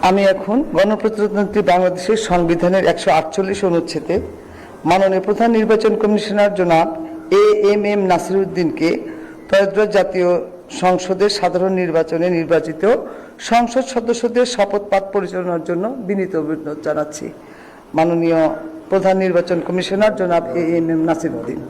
আমি এখন গণপ্রজাতন্ত্রী বাংলাদেশের সংবিধানের 148 অনুচ্ছেদে মাননীয় প্রধান নির্বাচন কমিশনার জনাব এএমএম নাসিরউদ্দিনকে ত্রয়োদশ জাতীয় সংসদের সাধারণ নির্বাচনে নির্বাচিত সংসদ সদস্যদের শপথ পাঠ পরিচালনার জন্য বিনীত অনুরোধ জানাচ্ছি। মাননীয় প্রধান নির্বাচন কমিশনার জনাব এএমএম নাসিরউদ্দিন।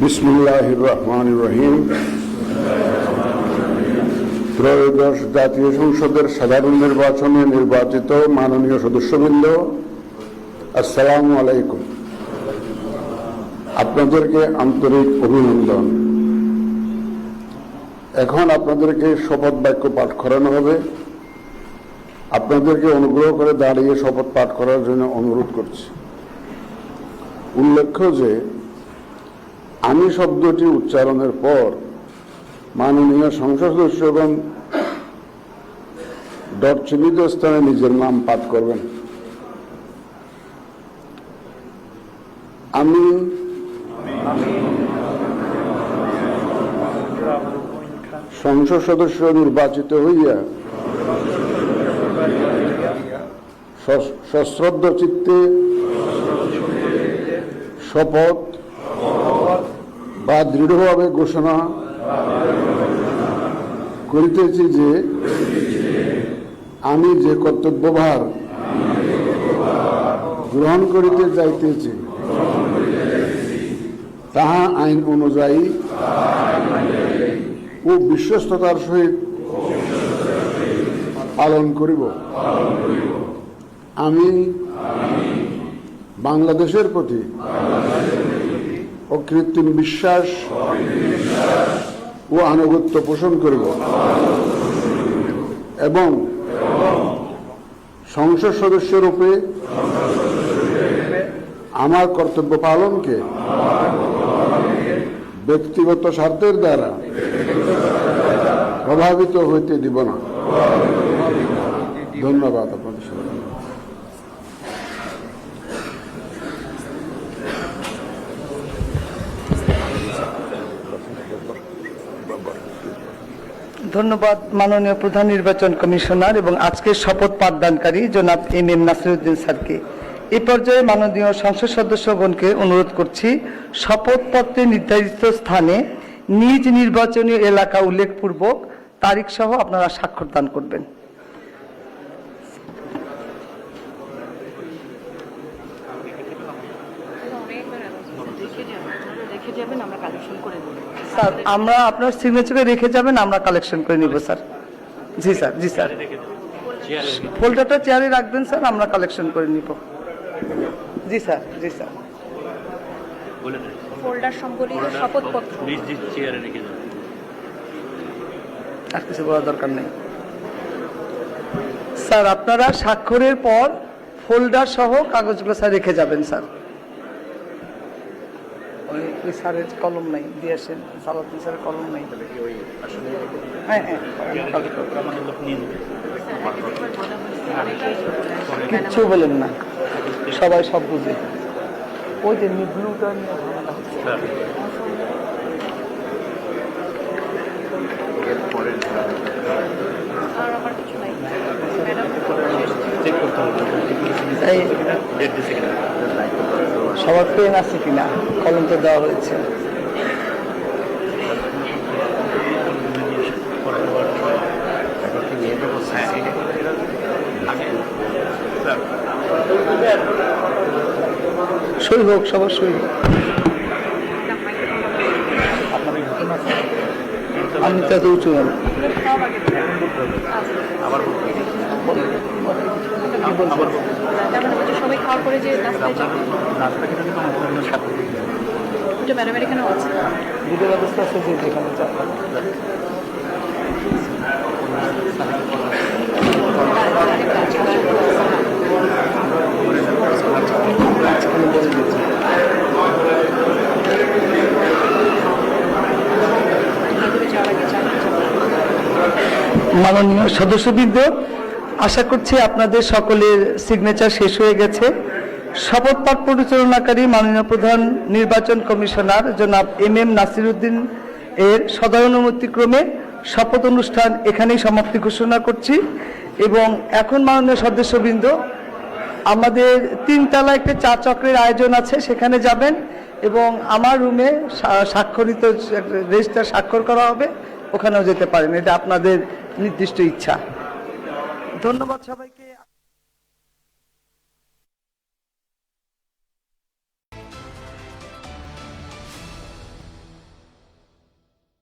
বিসমিল্লাহির রহমানির রহিম। ত্রয়োদশ জাতীয় সংসদের সাধারণ নির্বাচনে নির্বাচিত মাননীয় সদস্যবৃন্দ, আসসালামু আলাইকুম। আপনাদেরকে আন্তরিক অভিনন্দন। এখন আপনাদেরকে শপথ বাক্য পাঠ করানো হবে। আপনাদেরকে অনুগ্রহ করে দাঁড়িয়ে শপথ পাঠ করার জন্য অনুরোধ করছি। উল্লেখ্য যে আমি শব্দটি উচ্চারণের পর মাননীয় সংসদ সদস্যগণ ডট চিহ্নিত স্থানে নিজের নাম পাঠ করবেন। আমি সংসদ সদস্য নির্বাচিত হইয়া সশ্রদ্ধ চিত্তে শপথ বা দৃঢ়ভাবে ঘোষণা করিতেছি যে আমি যে কর্তব্যভার গ্রহণ করিতে যাইতেছি তাহা আইন অনুযায়ী ও বিশ্বস্ততার সহিত পালন করিব। আমি বাংলাদেশের প্রতি অকৃত্রিম বিশ্বাস ও আনুগত্য পোষণ করিব এবং সংসদ সদস্য রূপে আমার কর্তব্য পালনকে ব্যক্তিগত স্বার্থের দ্বারা প্রভাবিত হইতে দিব না। ধন্যবাদ আপনাদের সবাই। ধন্যবাদ মাননীয় প্রধান নির্বাচন কমিশনার এবং আজকের শপথ পাঠদানকারী জনাব এম নাসিরউদ্দিন স্যারকে। এই পর্যায়ে মাননীয় সংসদ সদস্যগণকে অনুরোধ করছি শপথপত্রে নির্ধারিত স্থানে নিজ নির্বাচনী এলাকা উল্লেখপূর্বক তারিখ সহ আপনারা স্বাক্ষর দান করবেন। স্যার আমরা আপনার সিগনেচারে রেখে যাবেন, আমরা কালেকশন করে নিব স্যার। জি স্যার, জি স্যার। ফোল্ডারটা চেয়ারে রাখবেন স্যার, আমরা কালেকশন করে নিব। জি স্যার, জি স্যার। ফোল্ডার সংবলিত শপথপত্র নিজ চেয়ারে রেখে যাবেন। আর কিছু বলার দরকার নেই স্যার। আপনারা স্বাক্ষরের পর ফোল্ডার সহ কাগজগুলো স্যার রেখে যাবেন স্যার। ওই স্যারের কলম নাই, দিয়ে আসেন। সালাউদ্দিন স্যারের কলম নাই। হ্যাঁ হ্যাঁ, কিচ্ছু বলেন না, সবাই সব বুঝে। ওই যে ব্লুটা নিয়ে ঝামেলা হচ্ছে। সবার পেন আছে কিনা, কলম তো দেওয়া হয়েছে। সই হোক, সবার সই হোক। আমি তো এত উঁচু না। সবাই খাওয়ার পরে যে রাস্তায় যাবে, ওটা ম্যাডামের এখানেও আছে। দুটো ব্যবস্থা আছে যেখানে মাননীয় সদস্যবৃন্দ, আশা করছি আপনাদের সকলের সিগনেচার শেষ হয়ে গেছে। শপথ পাঠ পরিচালনাকারী মাননীয় প্রধান নির্বাচন কমিশনার জনাব এম নাসিরউদ্দিন এর সদয় শপথ অনুষ্ঠান এখানেই সমাপ্তি ঘোষণা করছি। এবং এখন মাননীয় সদস্যবৃন্দ, আমাদের 3 তলায় একটা চা চক্রের আয়োজন আছে, সেখানে যাবেন এবং আমার রুমে স্বাক্ষরিত রেজিস্টার স্বাক্ষর করা হবে, ওখানেও যেতে পারেন। এটা আপনাদের নির্দিষ্ট ইচ্ছা। ধন্যবাদ সবাইকে।